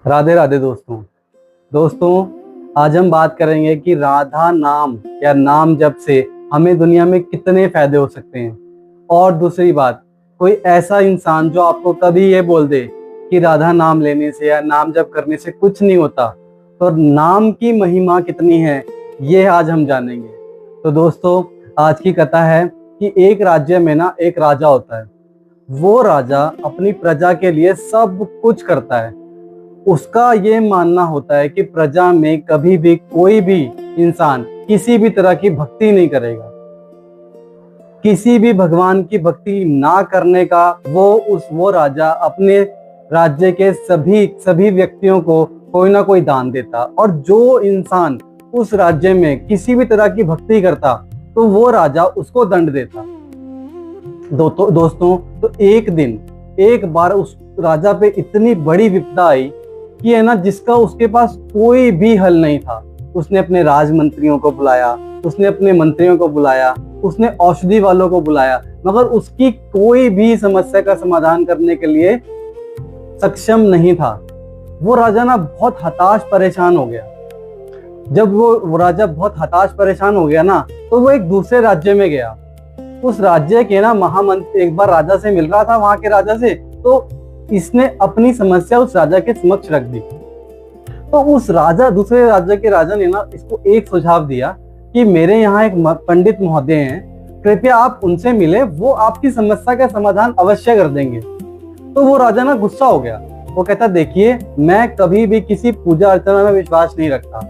राधे राधे दोस्तों। आज हम बात करेंगे कि राधा नाम या नाम जप से हमें दुनिया में कितने फायदे हो सकते हैं। और दूसरी बात, कोई ऐसा इंसान जो आपको कभी ये बोल दे कि राधा नाम लेने से या नाम जप करने से कुछ नहीं होता, तो नाम की महिमा कितनी है ये आज हम जानेंगे। तो दोस्तों, आज की कथा है कि एक राज्य में ना एक राजा होता है। वो राजा अपनी प्रजा के लिए सब कुछ करता है। उसका ये मानना होता है कि प्रजा में कभी भी कोई भी इंसान किसी भी तरह की भक्ति नहीं करेगा। किसी भी भगवान की भक्ति ना करने का वो राजा अपने राज्य के सभी व्यक्तियों को कोई ना कोई दान देता, और जो इंसान उस राज्य में किसी भी तरह की भक्ति करता तो वो राजा उसको दंड देता। दोस्तों, तो एक बार उस राजा पे इतनी बड़ी विपदा आई कि है ना, जिसका उसके पास कोई भी हल नहीं था। उसने अपने राजमंत्रियों को बुलाया, उसने अपने मंत्रियों को बुलाया, उसने औषधि वालों को बुलाया, मगर उसकी कोई भी समस्या का समाधान करने के लिए सक्षम नहीं था। वो राजा ना बहुत हताश परेशान हो गया। जब वो राजा बहुत हताश परेशान हो गया ना, तो वो एक दूसरे राज्य में गया। उस राज्य के ना महामंत्री एक बार राजा से मिल रहा था, वहां के राजा से, तो इसने अपनी समस्या उस राजा के समक्ष रख दी। तो दूसरे राज्य के राजा ने ना इसको एक सुझाव दिया कि मेरे यहाँ एक पंडित महोदय हैं, कृपया आप उनसे मिले, वो आपकी समस्या का समाधान अवश्य कर देंगे। तो वो राजा ना गुस्सा हो गया। वो कहता, देखिए, मैं कभी भी किसी पूजा अर्चना में विश्वास नहीं रखता।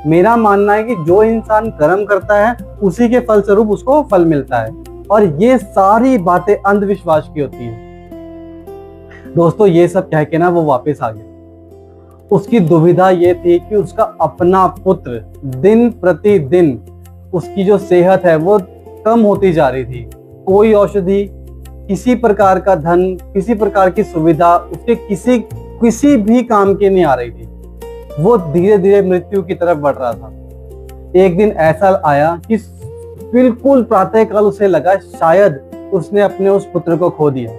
मेरा मानना है कि जो इंसान कर्म करता है उसी के फलस्वरूप उसको फल मिलता है, और ये सारी बातें अंधविश्वास की होती हैं। दोस्तों, ये सब कह के ना वो वापस आ गया। उसकी दुविधा ये थी कि उसका अपना पुत्र दिन प्रतिदिन उसकी जो सेहत है वो कम होती जा रही थी। कोई औषधि, किसी प्रकार का धन, किसी प्रकार की सुविधा उसके किसी भी काम की नहीं आ रही थी। वो धीरे धीरे मृत्यु की तरफ बढ़ रहा था। एक दिन ऐसा आया कि बिल्कुल प्रातःकाल उसे लगा शायद उसने अपने उस पुत्र को खो दिया।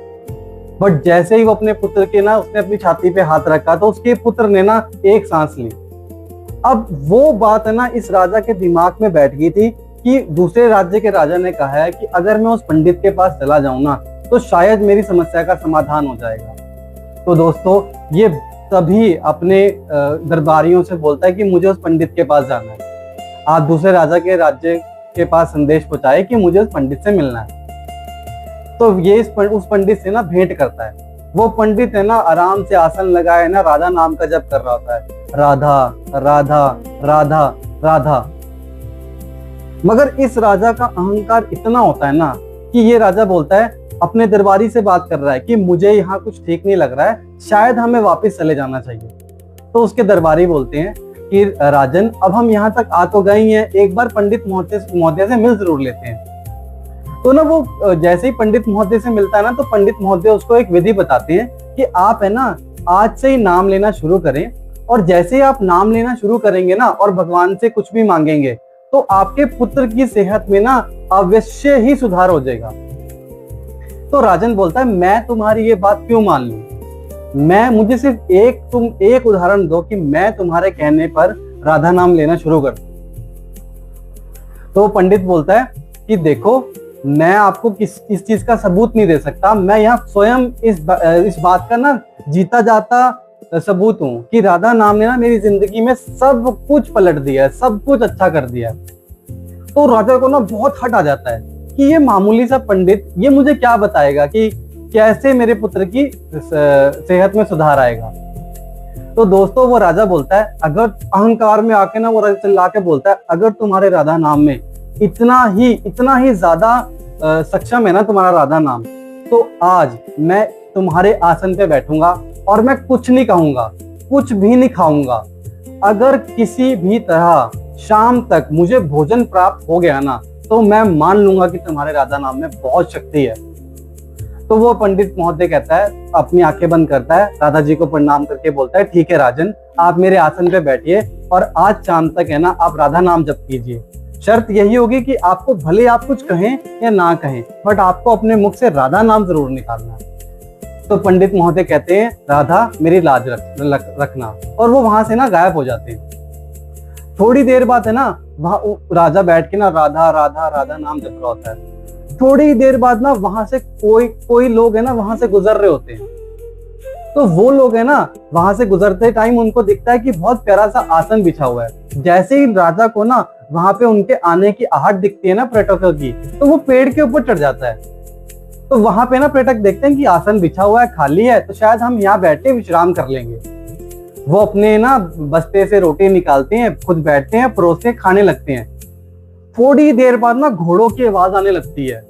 बट जैसे ही वो अपने पुत्र के ना उसने अपनी छाती पे हाथ रखा, तो उसके पुत्र ने ना एक सांस ली। अब वो बात है ना इस राजा के दिमाग में बैठ गई थी कि दूसरे राज्य के राजा ने कहा है कि अगर मैं उस पंडित के पास चला जाऊं ना, तो शायद मेरी समस्या का समाधान हो जाएगा। तो दोस्तों, ये तभी अपने दरबारियों से बोलता है कि मुझे उस पंडित के पास जाना है। आप दूसरे राजा के राज्य के पास संदेश पहुंचाए कि मुझे उस पंडित से मिलना है। तो ये उस पंडित से ना भेंट करता है। वो पंडित है ना आराम से आसन लगाए ना राधा नाम का जप कर रहा होता है, राधा राधा राधा राधा। मगर इस राजा का अहंकार इतना होता है ना कि ये राजा बोलता है, अपने दरबारी से बात कर रहा है कि मुझे यहाँ कुछ ठीक नहीं लग रहा है, शायद हमें वापस चले जाना चाहिए। तो उसके दरबारी बोलते हैं कि राजन, अब हम यहाँ तक आ तो गए हैं, एक बार पंडित महोदय से मिल जरूर लेते हैं। तो ना वो जैसे ही पंडित महोदय से मिलता है ना, तो पंडित महोदय उसको एक विधि बताते हैं कि आप है ना आज से ही नाम लेना शुरू करें, और जैसे ही आप नाम लेना शुरू करेंगे ना और भगवान से कुछ भी मांगेंगे, तो आपके पुत्र की सेहत में ना अवश्य ही सुधार हो जाएगा। तो राजन बोलता है, मैं तुम्हारी ये बात क्यों मान लूं? मुझे सिर्फ तुम एक उदाहरण दो कि मैं तुम्हारे कहने पर राधा नाम लेना शुरू कर दूं। तो पंडित बोलता है कि देखो, मैं आपको इस चीज का सबूत नहीं दे सकता, मैं यहाँ स्वयं इस बात का ना जीता जाता सबूत हूँ कि राधा नाम ने ना मेरी जिंदगी में सब कुछ पलट दिया है, सब कुछ अच्छा कर दिया है। तो राजा को ना बहुत हट आ जाता है कि ये मामूली सा पंडित ये मुझे क्या बताएगा कि कैसे मेरे पुत्र की सेहत में सुधार आएगा। तो दोस्तों, वो राजा बोलता है, अगर अहंकार में आके ना वो राजा चिल्ला के बोलता है, अगर तुम्हारे राधा नाम में इतना ही ज्यादा सक्षम है ना तुम्हारा राधा नाम, तो आज मैं तुम्हारे आसन पे बैठूंगा और मैं कुछ नहीं कहूंगा, कुछ भी नहीं खाऊंगा। अगर किसी भी तरह शाम तक मुझे भोजन प्राप्त हो गया ना, तो मैं मान लूंगा कि तुम्हारे राधा नाम में बहुत शक्ति है। तो वो पंडित महोदय कहता है, अपनी आंखें बंद करता है, राधा जी को प्रणाम करके बोलता है, ठीक है राजन, आप मेरे आसन पे बैठिए और आज शाम तक है ना आप राधा नाम जप कीजिए। शर्त यही होगी कि आपको भले आप कुछ कहें या ना कहें, बट आपको अपने मुख से राधा नाम जरूर निकालना है। तो पंडित महोदय कहते हैं राधा मेरी लाज रखना, और वो वहां से ना गायब हो जाते हैं। थोड़ी देर बाद है ना वहां राजा बैठ के ना राधा राधा राधा नाम जप रहा होता है। थोड़ी देर बाद ना वहां से कोई लोग है ना वहां से गुजर रहे होते हैं। तो वो लोग है ना वहां से गुजरते टाइम उनको दिखता है कि बहुत प्यारा सा आसन बिछा हुआ है। जैसे ही राजा को ना वहां पे उनके आने की आहट दिखती है ना पर्यटकों की, तो वो पेड़ के ऊपर चढ़ जाता है। तो वहां पे ना पर्यटक देखते हैं कि आसन बिछा हुआ है, खाली है, तो शायद हम यहाँ बैठे विश्राम कर लेंगे। वो अपने ना बस्ते से रोटी निकालते हैं, खुद बैठते हैं, परोसते खाने लगते हैं। थोड़ी देर बाद ना घोड़ों की आवाज आने लगती है।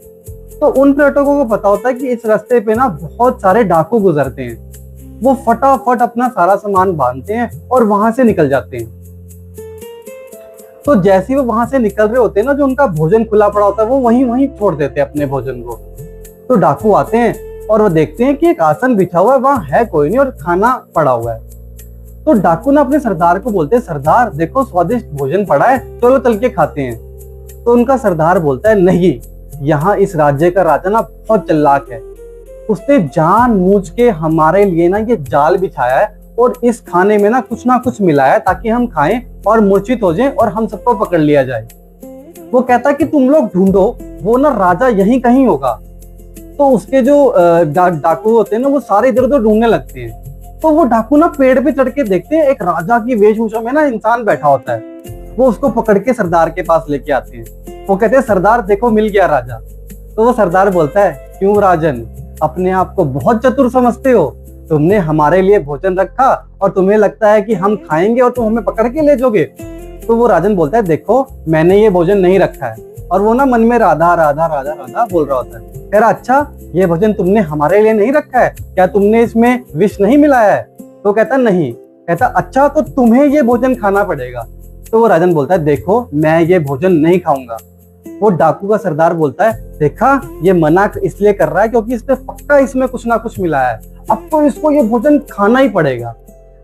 तो उन पर्यटकों को पता होता है कि इस रास्ते पे ना बहुत सारे डाकू गुजरते हैं। वो फटाफट अपना सारा सामान बांधते हैं और वहां से निकल जाते हैं। तो जैसे वो वहां से निकल रहे होते हैं ना, जो उनका भोजन खुला पड़ा होता है वो वहीं छोड़ देते हैं अपने भोजन को। तो डाकू आते हैं और वो देखते हैं कि एक आसन बिछा हुआ है, वहां है कोई नहीं और खाना पड़ा हुआ है। तो डाकू ना अपने सरदार को बोलते हैं सरदार देखो स्वादिष्ट भोजन पड़ा है, चलो चल के खाते हैं। तो उनका सरदार बोलता है नहीं, यहाँ इस राज्य का राजा ना बहुत चालाक है, उसने जानबूझ के हमारे लिए ना ये जाल बिछाया है और इस खाने में ना कुछ मिलाया है ताकि हम खाएं और मूर्छित हो जाएं और हम सबको पकड़ लिया जाए। वो कहता है कि तुम लोग ढूंढो, वो ना राजा यहीं कहीं होगा। तो उसके जो डाकू होते हैं ना वो सारे इधर उधर ढूंढने लगते हैं। तो वो डाकू ना पेड़ पे चढ़ के देखते हैं एक राजा की वेशभूषा में ना इंसान बैठा होता है। वो उसको पकड़ के सरदार के पास लेके आते हैं। वो कहते हैं सरदार देखो मिल गया राजा। तो वो सरदार बोलता है क्यों राजन, अपने आप को बहुत चतुर समझते हो, तुमने हमारे लिए भोजन रखा और तुम्हें लगता है कि हम खाएंगे और तुम हमें पकड़ के ले जाओगे। तो वो राजन बोलता है देखो मैंने ये भोजन नहीं रखा है, और वो ना मन में राधा राधा राधा राधा बोल रहा होता है। कह रहा अच्छा ये भोजन तुमने हमारे लिए नहीं रखा है, क्या तुमने इसमें विष नहीं मिलाया है? तो कहता नहीं। कहता अच्छा तो तुम्हें ये भोजन खाना पड़ेगा। तो वो राजन बोलता है देखो मैं ये भोजन नहीं खाऊंगा। वो डाकू का सरदार बोलता है देखा ये मना इसलिए कर रहा है क्योंकि इसने पक्का इसमें कुछ ना कुछ मिलाया है, अब तो इसको ये भोजन खाना ही पड़ेगा।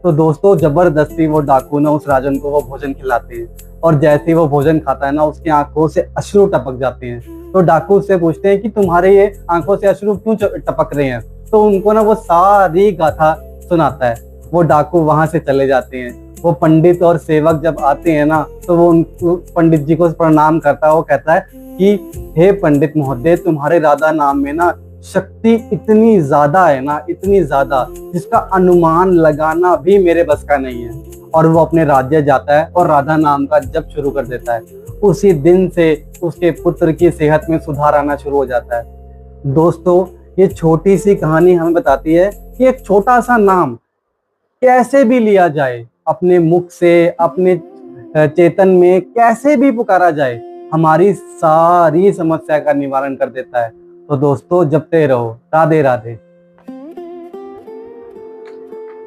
तो दोस्तों जबरदस्ती वो डाकू ना उस राजन को वो भोजन खिलाते हैं, और जैसे ही वो भोजन खाता है ना उसकी आंखों से अश्रु टपक जाते हैं। तो डाकू उससे पूछते हैं कि तुम्हारे ये आंखों से अश्रु क्यों टपक रहे हैं? तो उनको ना वो सारी गाथा सुनाता है। वो डाकू वहां से चले जाते हैं। वो पंडित और सेवक जब आते हैं ना तो वो पंडित जी को प्रणाम करता है। वो कहता है कि हे पंडित महोदय तुम्हारे राधा नाम में ना शक्ति इतनी ज्यादा है ना, इतनी ज्यादा जिसका अनुमान लगाना भी मेरे बस का नहीं है। और वो अपने राज्य जाता है और राधा नाम का जप शुरू कर देता है। उसी दिन से उसके पुत्र की सेहत में सुधार आना शुरू हो जाता है। दोस्तों ये छोटी सी कहानी हमें बताती है कि एक छोटा सा नाम कैसे भी लिया जाए, अपने मुख से अपने चेतन में कैसे भी पुकारा जाए, हमारी सारी समस्या का निवारण कर देता है। तो दोस्तों जपते रहो। राधे राधे।